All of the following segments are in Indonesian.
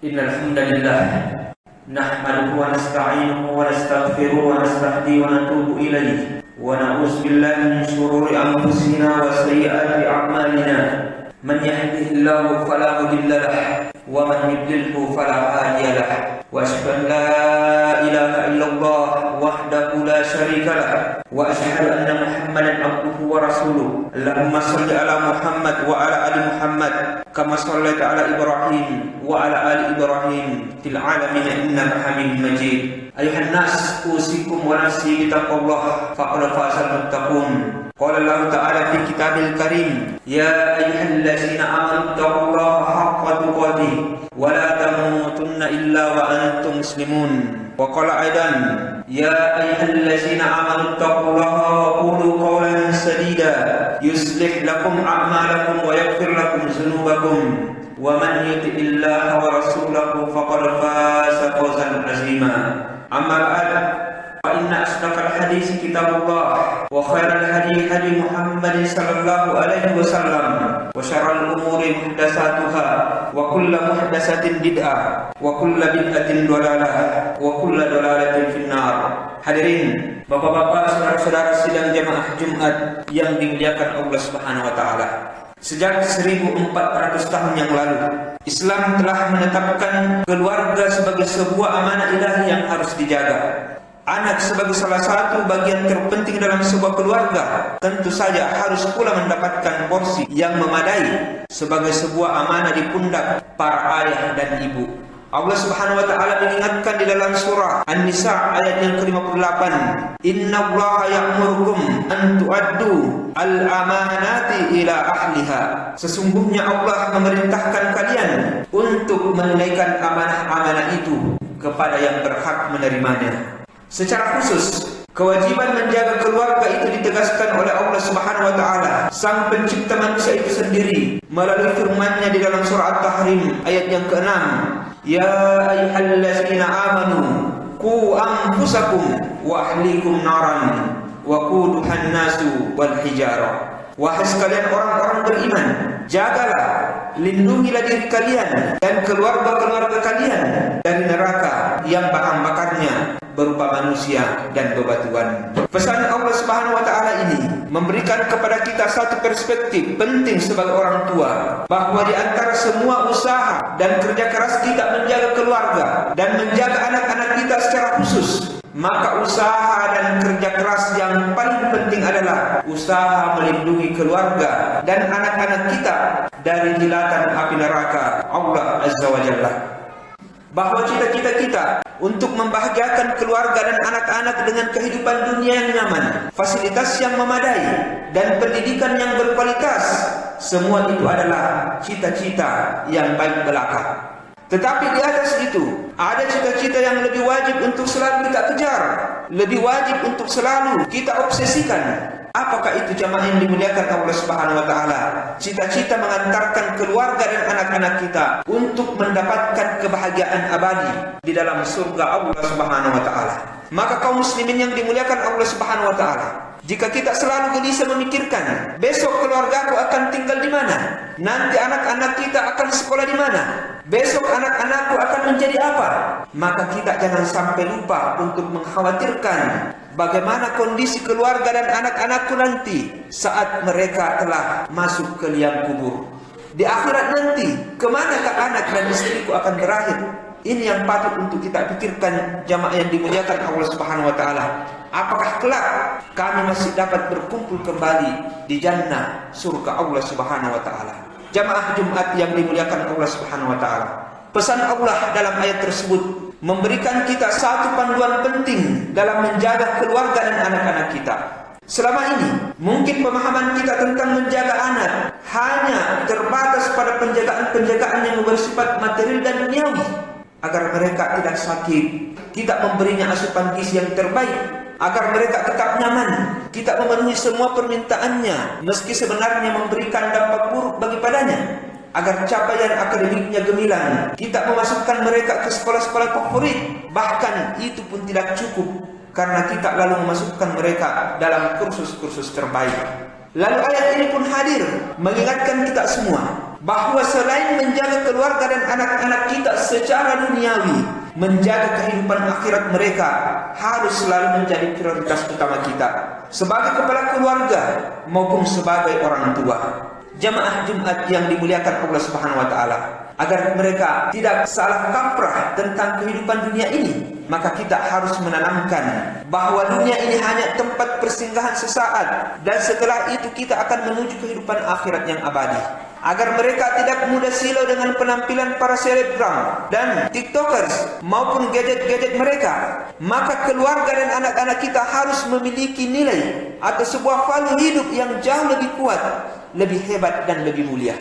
Innal hamdalillah nahmaduhu wa nasta'inuhu wa nastaghfiruhu wa nastahdihi wa natubu ilayhi wa na'udzu billahi min shururi anfusina wa sayyiati a'malina. Man yahdihillahu fala mudilla lahu wa man yudlilhu fala hadiya lahu. Wa asyhadu an la ilaha illallah wahdahu la syarika lahu wa asyhadu anna Muhammadan abduhu wa rasuluh. Allahumma shalli ala Muhammad wa ala ali Muhammad kama shallaita ala Ibrahim wa ala ali Ibrahim fil alamin innaka Hamidum Majid. Ayuhan nas, usikum wa nafsi bitaqwallah faqad fazal muttaqun. Qala Allah ta'ala fi kitabil karim, ya ayyuhallazina amanu taqullaha haqqa tuqatih wa la tamutunna illa wa antum muslimun. Wa qala aidan, ya ayyuhallazina amanu taqullaha wa qulu qawlan sadida yuslih lakum a'malakum wa yaghfir lakum dzunubakum wa man yuti'illaha wa rasulahu faqad faza fawzan 'azima. Amma ba'd, fa inna asdaqal hadits kitabullah wa khairal hadi hadi Muhammad sallallahu alaihi wasallam wa syarrul umuri muhdatsatuha wa kullu muhdatsatin bid'ah wa kullu bid'atin dhalalah wa kullu dhalalatin finnar. Hadirin bapak-bapak, saudara-saudara sidang jamaah Jumat yang dimuliakan Allah Subhanahu wa taala. Sejak 1400 tahun yang lalu, Islam telah menetapkan keluarga sebagai sebuah amanah ilahi yang harus dijaga. Anak sebagai salah satu bagian terpenting dalam sebuah keluarga tentu saja harus pula mendapatkan porsi yang memadai sebagai sebuah amanah di pundak para ayah dan ibu. Allah Subhanahu wa taala mengingatkan di dalam surah An-Nisa ayat yang ke-58, innallaha ya'murukum an tu'addu al-amanati ila ahliha. Sesungguhnya Allah memerintahkan kalian untuk menunaikan amanah-amanah itu kepada yang berhak menerimanya. Secara khusus, kewajiban menjaga keluarga itu ditegaskan oleh Allah Subhanahu wa taala, Sang Pencipta manusia itu sendiri, melalui firman-Nya di dalam surah At-Tahrim ayat yang ke-6, ya ayyuhallazina amanu qu anfusakum wa ahlikum naran wa quduhan nasu wal hijarah. Wahai sekalian orang-orang beriman, jagalah, lindungilah diri kalian dan keluarga-keluarga kalian dari neraka yang bahan bakarnya berupa manusia dan bebatuan. Pesan Allah Subhanahu wa taala ini memberikan kepada kita satu perspektif penting sebagai orang tua, bahwa di antara semua usaha dan kerja keras kita menjaga keluarga dan menjaga anak-anak kita secara khusus, maka usaha dan kerja keras yang paling penting adalah usaha melindungi keluarga dan anak-anak kita dari jilatan api neraka Allah Azza wa Jalla. Bahwa cita-cita kita untuk membahagiakan keluarga dan anak-anak dengan kehidupan dunia yang nyaman, fasilitas yang memadai, dan pendidikan yang berkualitas, semua itu adalah cita-cita yang baik belaka. Tetapi di atas itu, ada cita-cita yang lebih wajib untuk selalu kita kejar, lebih wajib untuk selalu kita obsesikan. Apakah itu jamaah yang dimuliakan Allah Subhanahu wa taala? Cita-cita mengantarkan keluarga dan anak-anak kita untuk mendapatkan kebahagiaan abadi di dalam surga Allah Subhanahu wa taala. Maka kaum muslimin yang dimuliakan Allah Subhanahu wa taala, jika kita selalu gelisah memikirkan besok keluargaku akan tinggal di mana, nanti anak-anak kita akan sekolah di mana, besok anak-anakku akan menjadi apa, maka kita jangan sampai lupa untuk mengkhawatirkan bagaimana kondisi keluarga dan anak-anakku nanti saat mereka telah masuk ke liang kubur. Di akhirat nanti, kemanakah anak dan istriku akan berakhir? Ini yang patut untuk kita pikirkan jamaah yang dimuliakan Allah Subhanahu wa taala. Apakah kelak kami masih dapat berkumpul kembali di jannah surga Allah Subhanahu wa taala? Jamaah Jumat yang dimuliakan Allah Subhanahu wa taala, pesan Allah dalam ayat tersebut memberikan kita satu panduan penting dalam menjaga keluarga dan anak-anak kita. Selama ini mungkin pemahaman kita tentang menjaga anak hanya terbatas pada penjagaan-penjagaan yang bersifat material dan duniawi, agar mereka tidak sakit, kita memberinya asupan gizi yang terbaik, agar mereka tetap nyaman, kita memenuhi semua permintaannya meski sebenarnya memberikan dampak buruk bagi padanya, agar capaian akademiknya gemilang, kita memasukkan mereka ke sekolah-sekolah favorit, bahkan itu pun tidak cukup karena kita lalu memasukkan mereka dalam kursus-kursus terbaik. Lalu ayat ini pun hadir mengingatkan kita semua bahwa selain menjaga keluarga dan anak-anak kita secara duniawi, menjaga kehidupan akhirat mereka harus selalu menjadi prioritas utama kita sebagai kepala keluarga maupun sebagai orang tua. Jamaah Jumat yang dimuliakan Allah Subhanahu wa taala, agar mereka tidak salah kaprah tentang kehidupan dunia ini, maka kita harus menanamkan bahwa dunia ini hanya tempat persinggahan sesaat dan setelah itu kita akan menuju kehidupan akhirat yang abadi. Agar mereka tidak mudah silau dengan penampilan para selebgram dan tiktokers maupun gadget-gadget mereka, maka keluarga dan anak-anak kita harus memiliki nilai atau sebuah value hidup yang jauh lebih kuat, lebih hebat dan lebih mulia.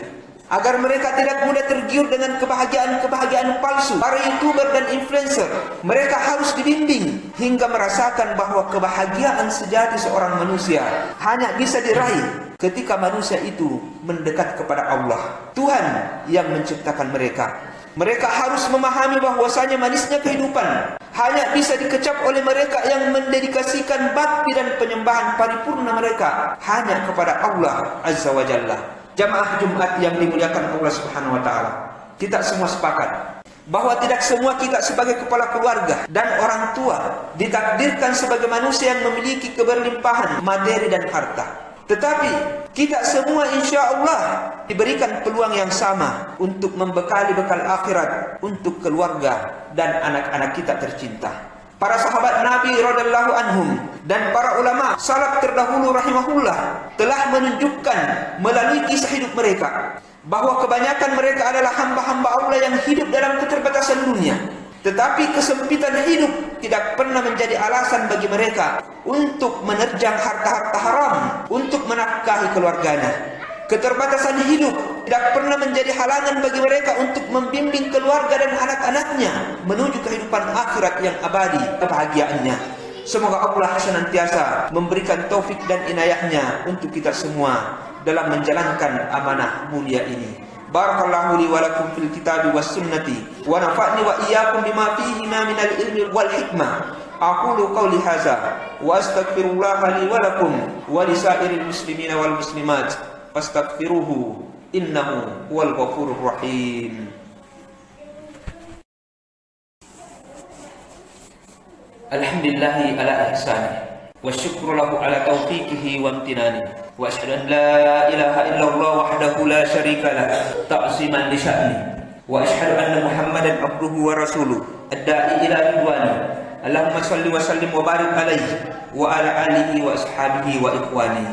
Agar mereka tidak mudah tergiur dengan kebahagiaan-kebahagiaan palsu para YouTuber dan influencer, mereka harus dibimbing hingga merasakan bahwa kebahagiaan sejati seorang manusia hanya bisa diraih ketika manusia itu mendekat kepada Allah, Tuhan yang menciptakan mereka. Mereka harus memahami bahwasanya manisnya kehidupan hanya bisa dikecap oleh mereka yang mendedikasikan bakti dan penyembahan paripurna mereka hanya kepada Allah Azza wa Jalla. Jamaah Jumat yang dimuliakan Allah Subhanahu wa taala, kita semua sepakat bahwa tidak semua kita sebagai kepala keluarga dan orang tua ditakdirkan sebagai manusia yang memiliki keberlimpahan materi dan harta. Tetapi kita semua insya Allah diberikan peluang yang sama untuk membekali bekal akhirat untuk keluarga dan anak-anak kita tercinta. Para sahabat Nabi radhiyallahu anhum dan para ulama salaf terdahulu rahimahullah telah menunjukkan melalui kisah hidup mereka bahwa kebanyakan mereka adalah hamba-hamba Allah yang hidup dalam keterbatasan dunia. Tetapi kesempitan hidup tidak pernah menjadi alasan bagi mereka untuk menerjang harta-harta haram untuk menafkahi keluarganya. Keterbatasan hidup tidak pernah menjadi halangan bagi mereka untuk membimbing keluarga dan anak-anaknya menuju kehidupan akhirat yang abadi kebahagiaannya. Semoga Allah senantiasa memberikan taufik dan inayahnya untuk kita semua dalam menjalankan amanah mulia ini. Barakallahu li wa lakum fil kitabi was sunnati wa nafa'ni wa iyyakum bima fihi minal ilmi wal hikmah. Aqulu qawli hadza wa astaghfirullaha li wa lakum wa lisairil muslimina wal muslimat fastaghfiruhu innahu huwal ghafurur rahim. Alhamdulillahi ala ihsani wa syukru lahu ala taufiqihi wa amtinani wa asyhadu an la ilaha illallah wahdahu la syarika lah ta'ziman li sya'ni wa asyhadu anna Muhammadan abduhu wa rasuluh ad-da'i ila ridwani. Allahumma shalli wa sallim wa barik alaihi wa ala alihi wa ashabihi wa ikhwani.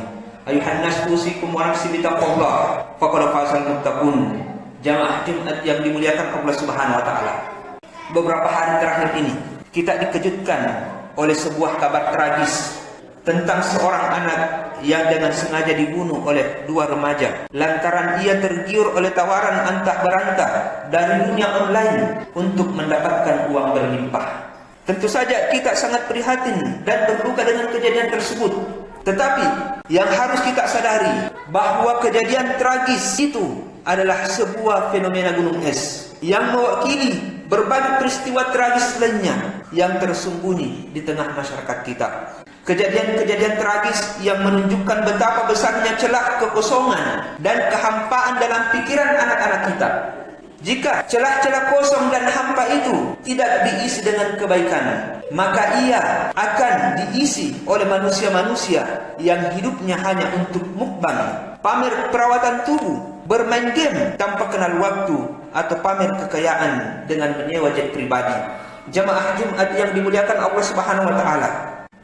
Ayuhan nas usikum wa nafsi bi taqwallah faqad fazal muttaqun. Jamaah Jumat yang dimuliakan Allah Subhanahu wa taala, beberapa hari terakhir ini kita dikejutkan oleh sebuah kabar tragis tentang seorang anak yang dengan sengaja dibunuh oleh dua remaja lantaran ia tergiur oleh tawaran antah berantah dari dunia online untuk mendapatkan uang berlimpah. Tentu saja kita sangat prihatin dan berduka dengan kejadian tersebut. Tetapi yang harus kita sadari bahwa kejadian tragis itu adalah sebuah fenomena gunung es yang mewakili berbagai peristiwa tragis lainnya yang tersembunyi di tengah masyarakat kita. Kejadian-kejadian tragis yang menunjukkan betapa besarnya celah kekosongan dan kehampaan dalam pikiran anak-anak kita. Jika celah-celah kosong dan hampa itu tidak diisi dengan kebaikan, maka ia akan diisi oleh manusia-manusia yang hidupnya hanya untuk mukbang, pamer perawatan tubuh, bermain game tanpa kenal waktu, atau pamer kekayaan dengan menyewa jet pribadi. Jamaah Jumat yang dimuliakan Allah Subhanahu wa taala,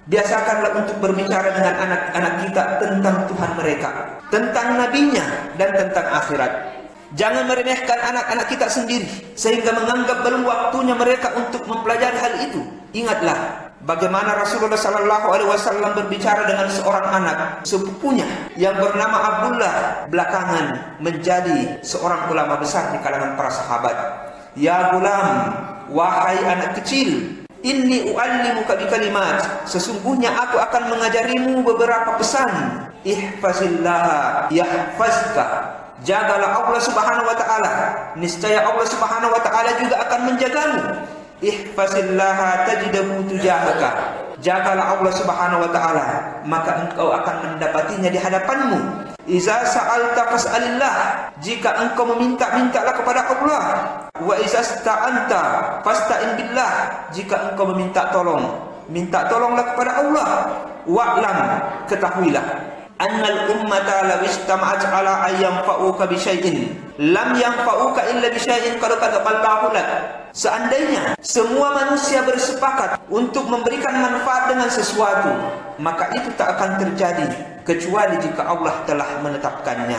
biasakanlah untuk berbicara dengan anak-anak kita tentang Tuhan mereka, tentang nabinya dan tentang akhirat. Jangan meremehkan anak-anak kita sendiri sehingga menganggap belum waktunya mereka untuk mempelajari hal itu. Ingatlah bagaimana Rasulullah SAW berbicara dengan seorang anak sepupunya yang bernama Abdullah, belakangan menjadi seorang ulama besar di kalangan para sahabat. Ya gulam, wahai anak kecil, inni u'allimuka bikalimat, sesungguhnya aku akan mengajarimu beberapa pesan. Ihfazillah yahfazka, jagalah Allah Subhanahu wa taala, niscaya Allah Subhanahu wa taala juga akan menjagamu. Ihfazillah tajidahu tujahaka, jagalah Allah Subhanahu wa taala, maka engkau akan mendapatinya di hadapanmu. Iza sa'alta fas'alillah, jika engkau meminta, mintalah kepada Allah. Wa iza sta'anta fasta'in billah, jika engkau meminta tolong, minta tolonglah kepada Allah. Wa'lam, ketahuilah, annal ummata law istama'at ala ayyamfa'uka bi syai'in lam yanfa'uka illa bi syai'in qad qallahu lak. Seandainya semua manusia bersepakat untuk memberikan manfaat dengan sesuatu, maka itu tak akan terjadi kecuali jika Allah telah menetapkannya.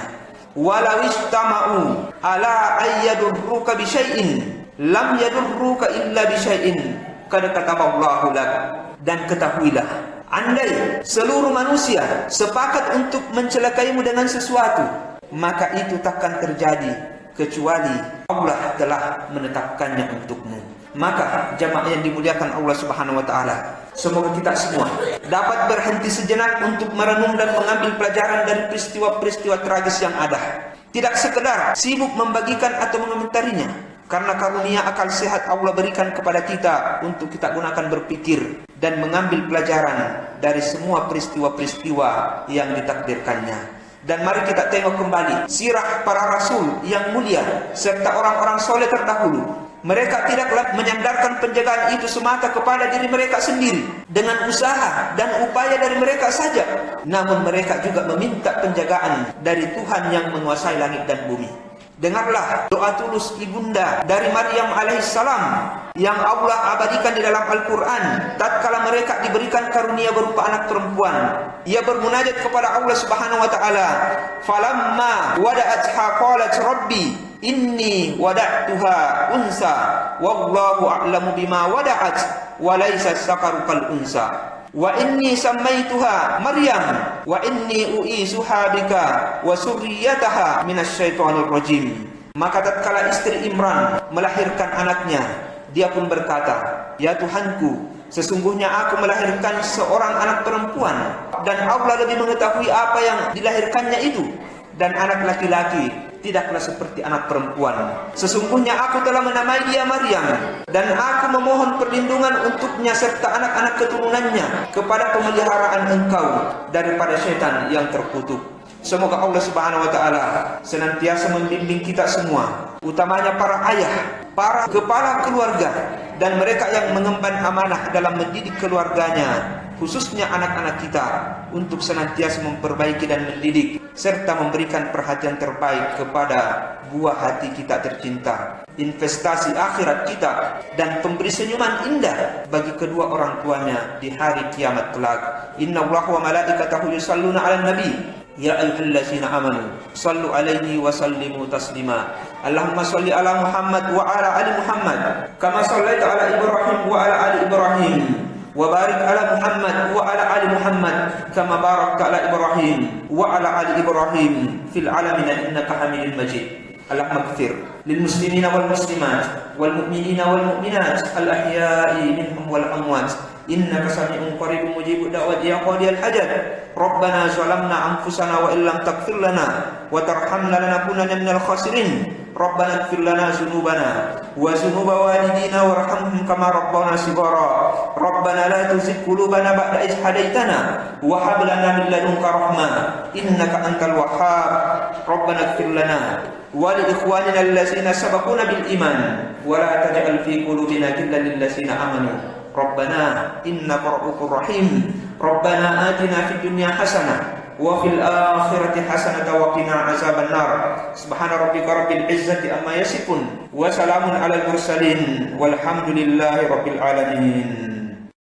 Walau istama'u ala ayyadurruka bi syai'in lam yadurruka illa bi syai'in qad kataballahu lak. Dan ketahuilah, andai seluruh manusia sepakat untuk mencelakaimu dengan sesuatu, maka itu takkan terjadi kecuali Allah telah menetapkannya untukmu. Maka jamaah yang dimuliakan Allah Subhanahu wa taala, semoga kita semua dapat berhenti sejenak untuk merenung dan mengambil pelajaran dari peristiwa-peristiwa tragis yang ada. Tidak sekedar sibuk membagikan atau mengomentarinya, karena karunia akal sehat Allah berikan kepada kita untuk kita gunakan berpikir dan mengambil pelajaran dari semua peristiwa-peristiwa yang ditakdirkannya. Dan mari kita tengok kembali sirah para rasul yang mulia serta orang-orang soleh terdahulu. Mereka tidaklah menyandarkan penjagaan itu semata kepada diri mereka sendiri dengan usaha dan upaya dari mereka saja, namun mereka juga meminta penjagaan dari Tuhan yang menguasai langit dan bumi. Dengarlah doa tulus ibunda dari Maryam alaihissalam yang Allah abadikan di dalam Al-Quran tatkala mereka diberikan karunia berupa anak perempuan. Ia bermunajat kepada Allah Subhanahu wa taala, "Falamma wada'atha qalat rabbi inni wada'tuha unsa wallahu a'lamu bima wada'at wa laysa as-sakaru kal unsa. Wa inni sammaituha Maryam wa inni u'izuha bika wa surriyataha minasyaitonir rajim." Maka tatkala istri Imran melahirkan anaknya, dia pun berkata, "Ya Tuhanku, sesungguhnya aku melahirkan seorang anak perempuan dan Allah lebih mengetahui apa yang dilahirkannya itu, dan anak laki-laki tidaklah seperti anak perempuan. Sesungguhnya aku telah menamai dia Maryam, dan aku memohon perlindungan untuknya serta anak-anak keturunannya kepada pemeliharaan engkau daripada syaitan yang terkutuk." Semoga Allah Subhanahu wa taala senantiasa membimbing kita semua, utamanya para ayah, para kepala keluarga, dan mereka yang mengemban amanah dalam mendidik keluarganya, khususnya anak-anak kita, untuk senantiasa memperbaiki dan mendidik serta memberikan perhatian terbaik kepada buah hati kita tercinta, investasi akhirat kita, dan pemberi senyuman indah bagi kedua orang tuanya di hari kiamat kelak. Innallaha wa malaikatahu yusalluna 'alan nabi ya ayyuhallazina amanu sallu 'alaihi wa sallimu taslima. Allahumma shalli ala Muhammad wa ala ali Muhammad kama shallaita ala Ibrahim wa ala ali Ibrahim wa barik ala Muhammad wa ala ali Muhammad kama barakta ala Ibrahim wa ala ali Ibrahim fil alamin innaka Hamidum Majid. Allahumma ighfir lil muslimina wal muslimat wal mu'minina wal mu'minat al ahya'i minhum wal amwat innaka sami'un qaribun mujibud da'wati ya qadiyal hajat. Rabbana zalamna anfusana wa illam taghfir lana wa tarhamna lanakunanna minal khasirin. Rabbana ighfir lana dzunubana wa dzunuba walidina warhamhum kama rabbana shighara. Rabbana la tuzigh qulubana ba'da idh hadaitana wa hab lana min ladunka rahmah innaka antal wahhab. Rabbana ighfir lana wa li ikhwanina allazina sabaquna bil iman wa la taj'al fi qulubina ghillan lil ladzina amanu. Rabbana innaka ra'ufur rahim. Rabbana atina fid dunya hasanah wa fil akhirati hasanatan wa qina azaban nar. Subhana rabbika rabbil izzati amma yasifun wa salamun alal mursalin walhamdulillahi rabbil alamin.